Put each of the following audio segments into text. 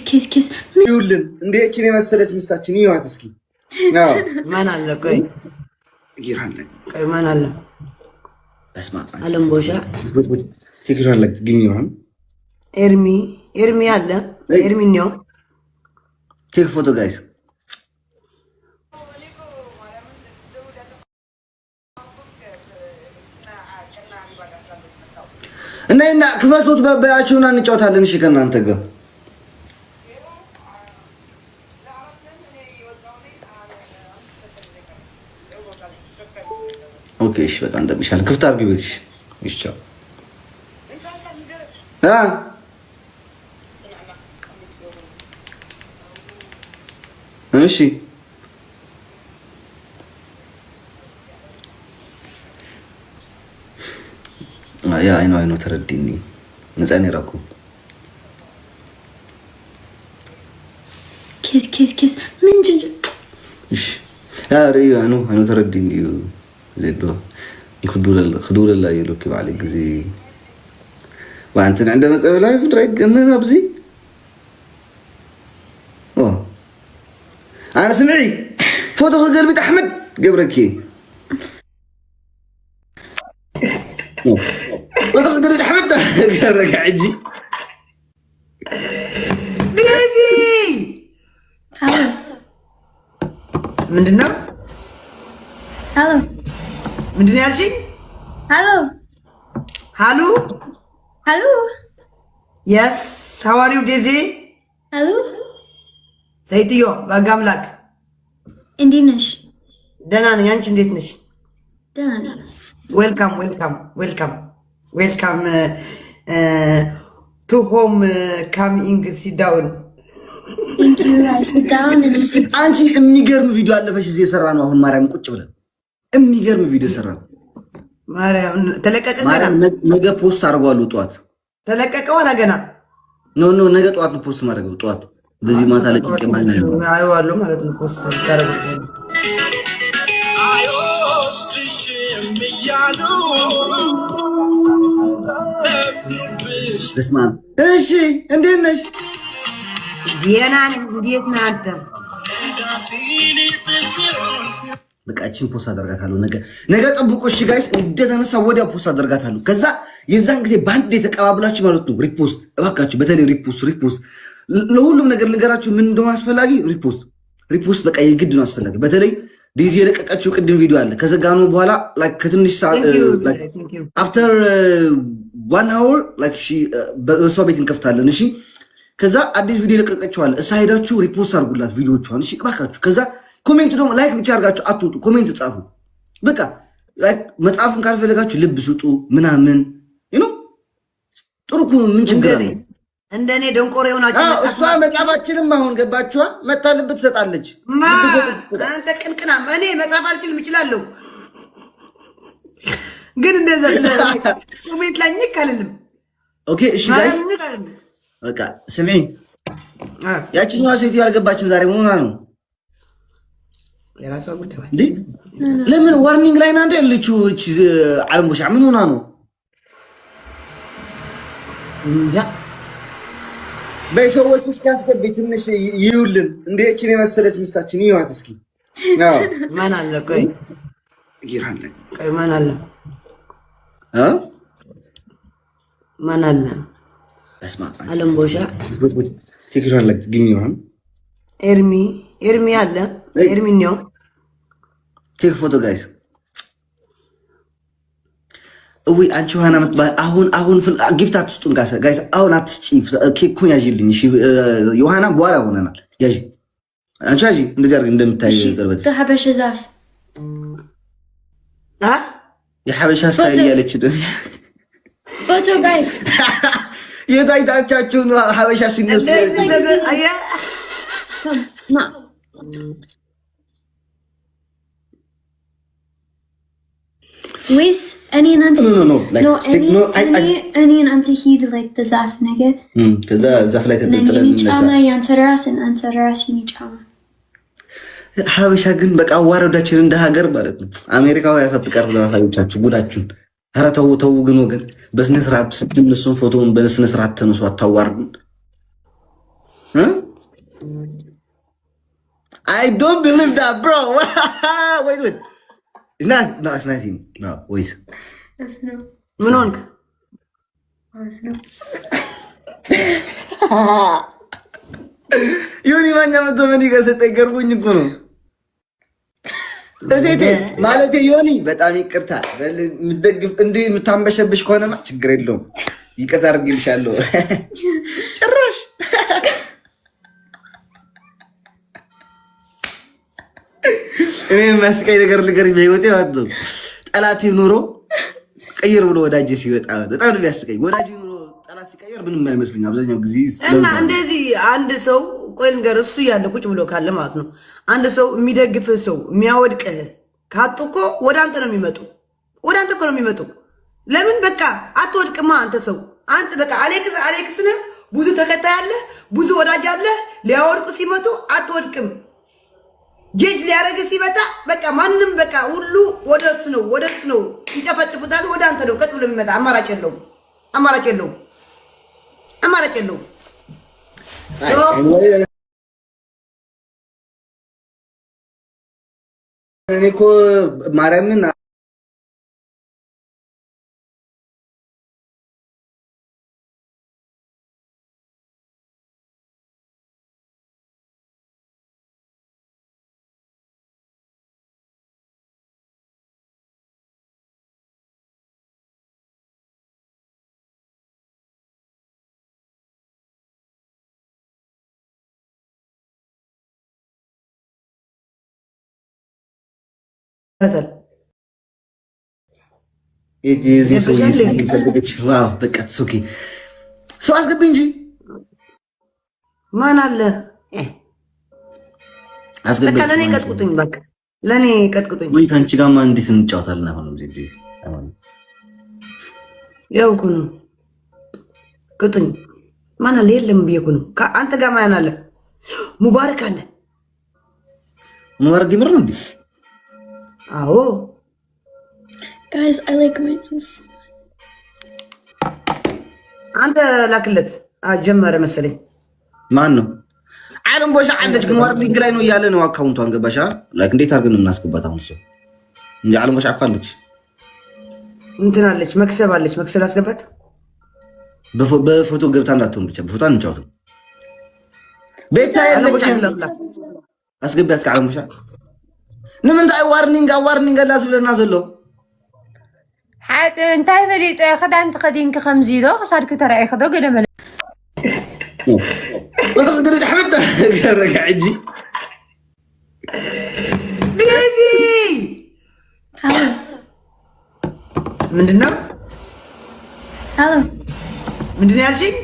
ኬስ ይውልን እንዴ እቺ ነው መሰለች ሚስታችን ይዋት እስኪ አዎ ማን አለ ቆይ ይራለ ቆይ ማን አለ አስማጣ አለም ቦሻ ትግራለ ግኝራን ኤርሚ አለ ኤርሚ ነው ቴክ ፎቶ ጋይስ እና ክፈቱት በባያችሁና እንጫወታለን። እሺ ከእናንተ ጋር ኦኬ። እሺ በቃ እንደምሻል ክፍት አድርጊ ቤትሽ። እሺ ቻው። እሺ ያ አይኖ ተረድኝ ነፃኔ ራኩ ኬስ ምንድን እሺ ያ ረዩ አይኖ ተረድኝ زيدو يخدوا لله يلوك عليك زي وانت عندما تسوي لايف تراك اننا بزي اوه انا سمعي فوتو قلبي احمد قبرك فوتو قلبي احمد قبرك عجي ديزي من النار هلو ምንድን ያልሽኝ? ሃሎ yes how are you Daisy? ሃሎ ሰይጥዮ በጋ አምላክ እንዴት ነሽ? ደህና ነኝ። አንቺ እንዴት ነሽ? ደህና ነኝ። welcome to home coming sit down thank you I sit down and listen. አንቺ የሚገርም ቪዲዮ አለፈሽ እዚህ የሰራ ነው። አሁን ማርያም ቁጭ ብለን የሚገርም ቪዲዮ ሰራ ነው። ማርያም ተለቀቀ ነገ ፖስት አድርጓሉ። ጧት ተለቀቀ ወላ ገና ኖ ነገ ጧት ነው ፖስት ማድረግ። ጧት በዚህ ማታ ለቅቄ ማለት ነው አይዋሉ ማለት ነው ፖስት ታረጉ በስማ እሺ እንዴት ነሽ? ዲያና እንዴት ነህ አንተ? በቃችን ፖስት አደርጋታለሁ ነገ ጠብቁ። እሺ ጋይስ እንደተነሳ ወዲያ ፖስት አደርጋታለሁ። ከዛ የዛን ጊዜ ባንድ የተቀባብላችሁ ማለት ነው ሪፖስት እባካችሁ፣ በተለይ ሪፖስት ለሁሉም ነገር ልንገራችሁ ምን እንደሆነ አስፈላጊ ሪፖስት በቃ የግድ ነው አስፈላጊ። በተለይ ዲዚ የለቀቀችው ቅድም ቪዲዮ አለ ከዘጋኑ በኋላ ላይክ ከትንሽ ሰዓት ላይክ አፍተር 1 hour ላይክ በሷ ቤት እንከፍታለን። እሺ ከዛ አዲስ ቪዲዮ የለቀቀችው አለ እሳ ሄዳችሁ ሪፖስት አድርጉላት ቪዲዮቿን። እሺ እባካችሁ ከዛ ኮሜንት ደግሞ ላይክ ብቻ አድርጋችሁ አትውጡ፣ ኮሜንት ጻፉ። በቃ ላይክ መጻፍን ካልፈለጋችሁ ልብ ስጡ ምናምን ጥሩ እኮ ምን ችግር አለ? እንደኔ ደንቆሮ የሆናችሁ እሷ መጻፋችንም አሁን ገባችኋ መታ ልብ ትሰጣለች። አንተ ቅንቅና እኔ መጻፍ አልችልም እችላለሁ፣ ግን እንደዛ ኮሜንት ላይ ንክ አልልም። ኦኬ እሺ ጋይስ በቃ ስሚኝ፣ ያቺኛዋ ሴት ያልገባችም ዛሬ ምን ሆና ነው? የራሷ ጉዳይ እንዴ ለምን ዋርኒንግ ላይ ናንተ ያለችው እቺ ዓለም ቦሻ ምን ሆና ነው? እንጃ በሰዎች እስካስገቢ ትንሽ ይውልን እንዴ እቺ ነው መሰለች ሚስታችን ይዋት እስኪ አዎ ማን አለ ቆይ ይራለ ቆይ ማን አለ ማን አለ አስማጣ አለም ቦሻ ትግራለ ግኝራን ኤርሚ አለ ኤርሚ ነው ቴክ ፎቶ ጋይስ ወይ አንቺ ዮሐና መጥባ አሁን ጊፍት አትስጡን ጋይስ አሁን አትስጪ ኬኩን ያዥልኝ እሺ ዮሐና በኋላ ሆነናል ያዥ አንቺ ያዥ እንደዚህ አድርግ እንደምታይ ቅርበት ተሐበሽ ዛፍ የሐበሻ ስታይል ያለች ፎቶ ጋይስ የታይታቻችሁ ሐበሻ ሲነሱ አያ ويس أني أنت أني أنت هيد like the زعف نجى كذا زعف لا تدلل الناس أنا يانت راسي نيجاما ሀበሻ ግን በቃ አዋረዳችን እንደ ሀገር ማለት ነው። አሜሪካው ያሳጥቃር ብለው አሳዩቻችሁ ጉዳችሁን። ኧረ ተው ግን ወገን በስነ ስርዓት ስትነሱን ፎቶውን በስነ ስርዓት ተነሱ፣ አታዋርዱን። I don't believe that, bro. Wait. It's not him, bro. Wait. That's no. ምን ሆንክ? That's no. ዮኒ ማኛ መቶ ምን ይገሰጠኝ ገርሞኝ እኮ ነው። እቴቴ ማለቴ ዮኒ በጣም ይቅርታ የምትደግፍ እንዲህ የምታንበሸብሽ ከሆነማ ችግር የለውም ይቅርታ አድርግልሻለሁ። ጭራሽ እኔ መስቀይ ነገር ልገር በህይወቴ ማለት ጠላቴ ኑሮ ቀይር ብሎ ወዳጅ ሲወጣ በጣም ነው የሚያስቀኝ። ወዳጅ ኑሮ ጠላት ሲቀየር ምንም አይመስልኝ አብዛኛው ጊዜ። እና እንደዚህ አንድ ሰው ቆይ ልንገር፣ እሱ ያለ ቁጭ ብሎ ካለ ማለት ነው አንድ ሰው የሚደግፍህ ሰው የሚያወድቅህ ካጡ እኮ ወደ አንተ ነው የሚመጡ፣ ወደ አንተ እኮ ነው የሚመጡ። ለምን በቃ አትወድቅማ አንተ ሰው። አንተ በቃ አሌክስ ነህ፣ ብዙ ተከታይ አለህ፣ ብዙ ወዳጅ አለህ። ሊያወድቁ ሲመጡ አትወድቅም። ጄጅ ሊያደርግ ሲመጣ በቃ ማንም በቃ ሁሉ ወደ እሱ ነው ይጨፈጭፉታል። ወደ አንተ ነው ቀጥ ብሎ የሚመጣ። አማራጭ የለውም። እኔ እኮ ማርያምን ዋው በቃ ኦኬ። ሰው አስገቢ እንጂ ማን አለ? አስገቢ። በቃ ለኔ ቀጥቁጥኝ፣ በቃ ለኔ ቀጥቁጥኝ። ወይ ካንቺ ጋር ማን እንዴት እንጫወታለን? አሁን ያው እኮ ነው ቅጡኝ። ማን አለ? የለም ብዬሽ እኮ ነው። አንተ ጋር ማን አለ? ሙባረክ አለ። ሙባረክ ዲምር ነው እንዴ? አዎ Guys, I like my nails. አንተ ላክለት ጀመረ መሰለኝ። ማን ነው? ዓለም ቦሻ አለች ግን ዋርዲንግ ላይ ነው እያለ ነው አካውንቷን ገባሻ? ላይክ እንዴት አድርገን ነው የምናስገባት አሁን? እሱ እንጂ ዓለም ቦሻ አካለች እንትን አለች መክሰብ አስገባት። በፎቶ ገብታ እንዳትሆን ብቻ በፎቶ አንጫወትም። ቤታ ያለች አስገቢያት ከዓለም ቦሻ ንምንታይ ዋርኒንግ አላስ ብለና ዘሎ حتى انتهي بديت خدان تخدين كخمزيدو خسارك ترى اخدو قدام وتقدر تحمد رجع عجي ديزي Hello. ምንድነው ያልሽኝ?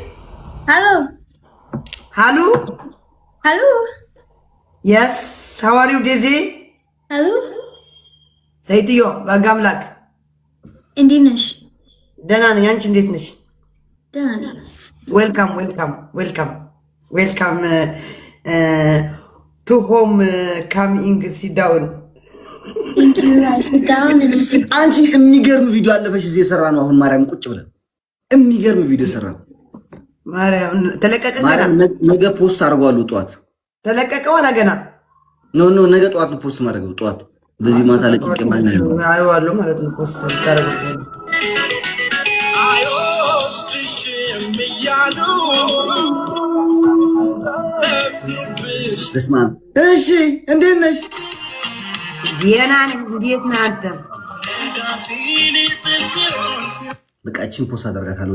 Hello. Yes, how are you Daisy? Hello. ሰይጥዮ በጋምላክ እንዴት ነሽ? ደህና ነኝ። አንቺ እንዴት ነሽ? ደህና ነኝ። ዌልካም ቱ ሆም ካሚንግ ሲት ዳውን። Thank you. I sit down and I sit. አንቺ የሚገርም ቪዲዮ አለፈሽ እዚህ የሰራ ነው። አሁን ማርያም ቁጭ ብለን የሚገርም ቪዲዮ ሰራ ነው። ማርያም ተለቀቀ ገና? ነገ ፖስት አድርጓለሁ። ጠዋት ተለቀቀ ወላ ገና? ኖ ነገ ጠዋት ነው ፖስት ማድረግ። ጠዋት በዚህ ማታ ለቅቄ ማለት ነው። አይዋለሁ ማለት ነው ፖስት ታረጉ። በስመ አብ። እሺ እንዴት ነሽ? ዲያና እንዴት ነህ አንተ? በቃ እቺን ፖስት አደርጋታለሁ።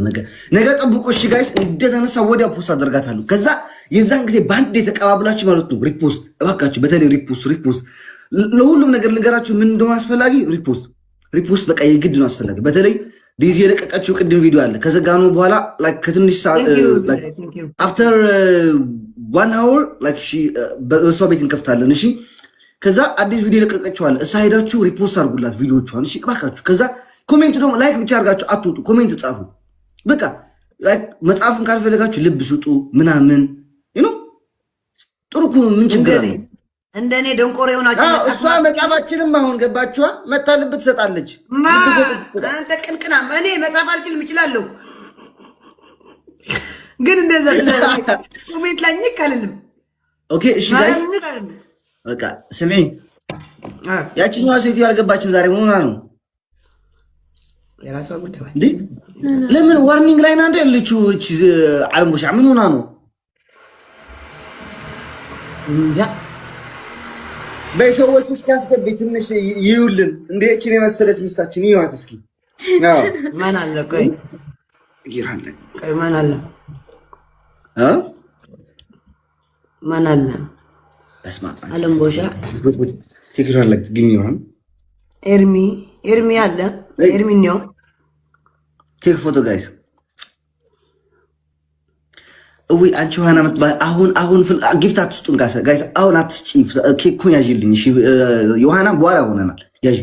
ነገ ጠብቁ እሺ ጋይስ። እንደተነሳ ወዲያ ፖስት አደርጋታለሁ። ከዛ የዛን ጊዜ ባንድ የተቀባብላችሁ ማለት ነው። ሪፖስት እባካችሁ፣ በተለይ ሪፖስት ለሁሉም ነገር ልንገራችሁ ምን እንደሆነ አስፈላጊ። ሪፖስት በቃ የግድ ነው አስፈላጊ። በተለይ ዲዚ የለቀቀችው ቅድም ቪዲዮ አለ ከዘጋኑ በኋላ ላይክ ከትንሽ ሰዓት አፍተር 1 hour ላይክ በሷ ቤት እንከፍታለን። እሺ ከዛ አዲስ ቪዲዮ የለቀቀችው አለ። እሳ ሄዳችሁ ሪፖስት አድርጉላት ቪዲዮቿን። እሺ እባካችሁ። ከዛ ኮሜንት ደግሞ ላይክ ብቻ አድርጋችሁ አትውጡ፣ ኮሜንት ጻፉ። በቃ ላይክ መጻፍን ካልፈለጋችሁ ልብ ስጡ ምናምን ጥሩ እኮ ምን ችግር አለ? እንደኔ ደንቆሮ የሆናችሁ እሷ መጻፋችንም አሁን ገባችኋ? መታ ልብ ትሰጣለች። አንተ ቅንቅና እኔ መጻፍ አልችልም እችላለሁ፣ ግን እንደዛ ኮሜንት ላይ ኝክ አልልም። ኦኬ እሺ ጋይስ በቃ ስምዒ ያቺኛዋ ሴትዮ አልገባችም ዛሬ ምን ሆና ነው የራሷ ጉዳይ እንዴ ለምን ዋርኒንግ ላይ ናንተ ያለችው እቺ ዓለም ቦሻ ምን ሆና ነው እንጃ በሰዎች እስካስገቢ ትንሽ ይውልን እንዴ እቺን የመሰለች ሚስታችን ይዋት እስኪ አዎ ማን አለ ቆይ ይራለ ቆይ ማን አለ ማን አለ በስማ ዓለም ቦሻ ትክክል ለክ ግን ይሆን ኤርሚ አለ ኤርሚ ነው ቴክ ፎቶ ጋይስ እዊ አንቺ ዮሐና አሁን ጊፍት አትስጡን ጋይስ አሁን አትስጪ ኬኩን ያዥልኝ እሺ ዮሐና በኋላ ሆነናል ያዥ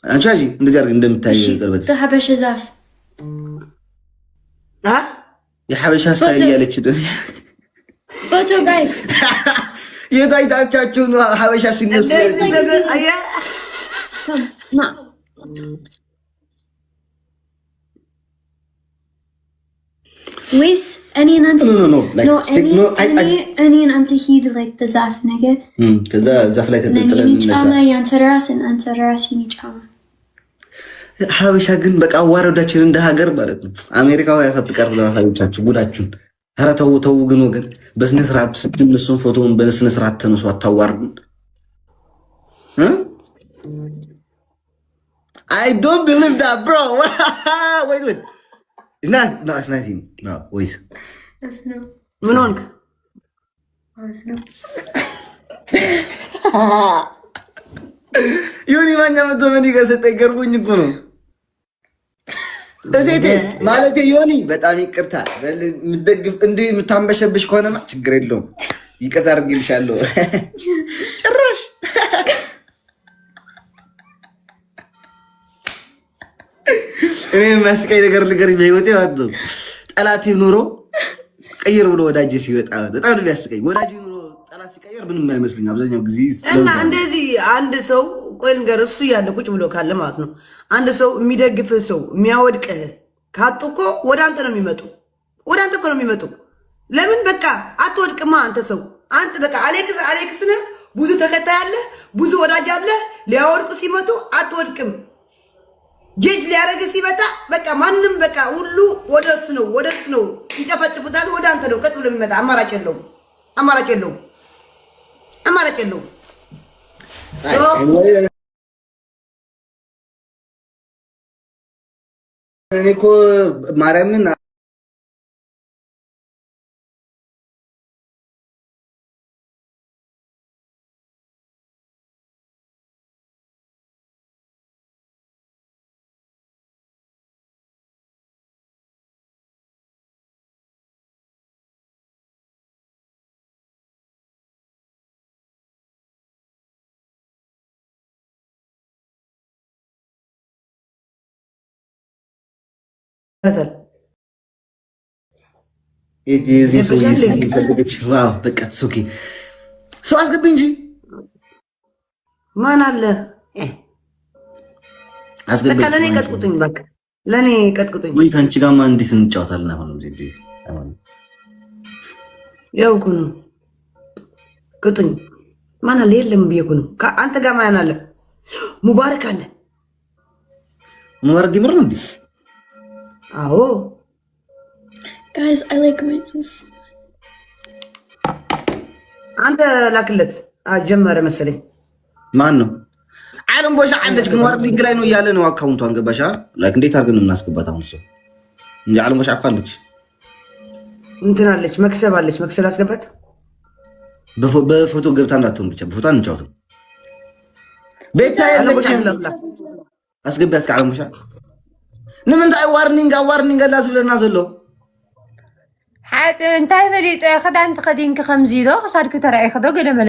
አንቺ ያዥ እንደዚህ አድርግ እንደምታይ ቅርበት ሀበሻ ዛፍ የሀበሻ ስታይል ያለች ፎቶ ጋይስ የታይታቻችሁ ሀበሻ ሲነሱ ወይስ እኔ እናንተ ሂድ ላይክ በዛፍ ነገር ከዛ ዛፍ ላይ ተንጠልጥለን ጫማ ያንተ ራስን አንተ ራስን ጫማ ሀበሻ ግን በቃ አዋረዳችን እንደ ሀገር ማለት ነው። አሜሪካው ያሳጥቀር ለራሳዮቻችሁ ጉዳችሁን። ኧረ ተው ተው ግን ወገን በስነ ስርዓት ስትነሱን ፎቶውን በስነ ስርዓት ተነሱ፣ አታዋርዱን። I don't believe that bro. wait. It's not him. No, wait. ምን ሆንክ? ዮኒ ማኛ መቶ ምን ይገሰጠኝ ገርሞኝ እኮ ነው። እቴቴ ማለት ዮኒ በጣም ይቅርታ ምትደግፍ እንዴ ምታንበሸብሽ ከሆነማ ችግር የለውም ይቅርታ አድርግልሻለሁ። ጭራሽ እኔ መስቀይ ነገር ልገር በህይወቴ ማለት ነው። ጠላቴ ኑሮ ቀይር ብሎ ወዳጅ ሲወጣ በጣም ነው ያስቀኝ። ወዳጅ ኑሮ ጠላት ሲቀየር ምንም አይመስልኝ አብዛኛው ጊዜ። እና እንደዚህ አንድ ሰው ቆይ ልንገር፣ እሱ ያለ ቁጭ ብሎ ካለ ማለት ነው አንድ ሰው የሚደግፍ ሰው የሚያወድቅ ካጡ እኮ ወደ አንተ ነው የሚመጡ፣ ወደ አንተ እኮ ነው የሚመጡ። ለምን በቃ አትወድቅማ አንተ ሰው አንተ በቃ አሌክስ ነህ፣ ብዙ ተከታይ አለ፣ ብዙ ወዳጅ አለ። ሊያወድቁ ሲመጡ አትወድቅም። ጄጅ ሊያረግ ሲመጣ በቃ ማንም በቃ ሁሉ ወደሱ ነው ይጨፈጭፉታል። ወደ አንተ ነው ቀጥ ብሎ የሚመጣ። አማራጭ የለውም። እኔ እኮ ማርያምን በቃ ሰው አስገቢ እንጂ ማን አለ አስገቢ። ለኔ ቀጥቁጥኝ፣ በቃ ለኔ ቀጥቁጥኝ። ወይ ከአንቺ ጋርማ እንዴት እንጫወታለን? አሁን ያው እኮ ነው ቅጡኝ። ማን አለ? የለም ብዬሽ እኮ ነው። አንተ ጋር ማን አለ? ሙባረክ አለ። ሙባረክ ይምር ነው እንዴ? አዎ guys, I like my nails. አንተ ላክለት ጀመረ መሰለኝ። ማን ነው? ዓለም ቦሻ አለች ግን ዋርኒንግ ላይ ነው እያለ ነው አካውንቷን ገባሻ? ላይክ እንዴት አድርገን እናስገባት አሁን? ሰው እንጂ ዓለም ቦሻ አፋለች እንትን አለች መክሰብ አስገባት። በፎቶ ገብታ እንዳትሆን ብቻ በፎቶ አንጫወትም። ቤታ ያለች አስገቢያት ከዓለም ቦሻ ንምንታይ ዋርኒንግ አላስ ብለና ዘሎ እንታይ ፈሊጥ ክዳን ተኸዲንክ ከምዚ ዶ ክሳድክ ተራእይክ ዶ ገለ